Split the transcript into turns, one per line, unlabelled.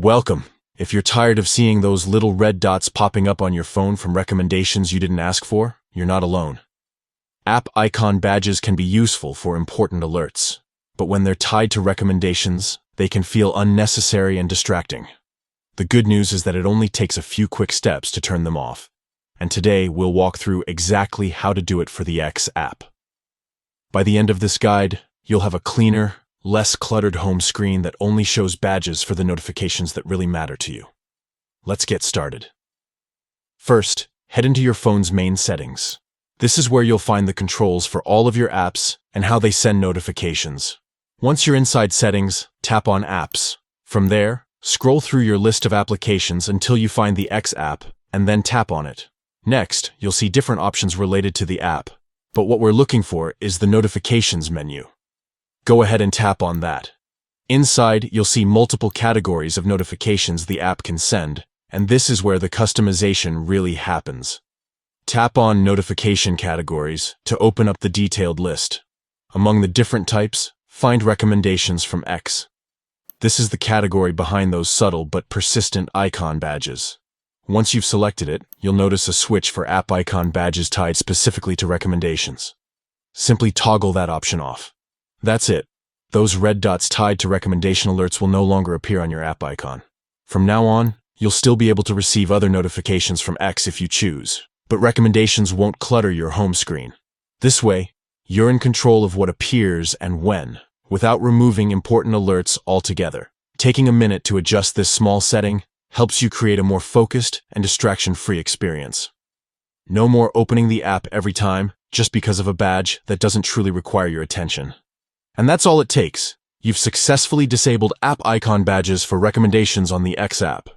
Welcome. If you're tired of seeing those little red dots popping up on your phone from recommendations you didn't ask for, you're not alone. App icon badges can be useful for important alerts, but when they're tied to recommendations, they can feel unnecessary and distracting. The good news is that it only takes a few quick steps to turn them off, and today we'll walk through exactly how to do it for the X app. By the end of this guide, you'll have a cleaner, less cluttered home screen that only shows badges for the notifications that really matter to you. Let's get started. First, head into your phone's main settings. This is where you'll find the controls for all of your apps and how they send notifications. Once you're inside Settings, tap on Apps. From there, scroll through your list of applications until you find the X app, and then tap on it. Next, you'll see different options related to the app, but what we're looking for is the Notifications menu. Go ahead and tap on that. Inside, you'll see multiple categories of notifications the app can send, and this is where the customization really happens. Tap on Notification Categories to open up the detailed list. Among the different types, find Recommendations from X. This is the category behind those subtle but persistent icon badges. Once you've selected it, you'll notice a switch for app icon badges tied specifically to recommendations. Simply toggle that option off. That's it. Those red dots tied to recommendation alerts will no longer appear on your app icon. From now on, you'll still be able to receive other notifications from X if you choose, but recommendations won't clutter your home screen. This way, you're in control of what appears and when, without removing important alerts altogether. Taking a minute to adjust this small setting helps you create a more focused and distraction-free experience. No more opening the app every time just because of a badge that doesn't truly require your attention. And that's all it takes. You've successfully disabled app icon badges for recommendations on the X app.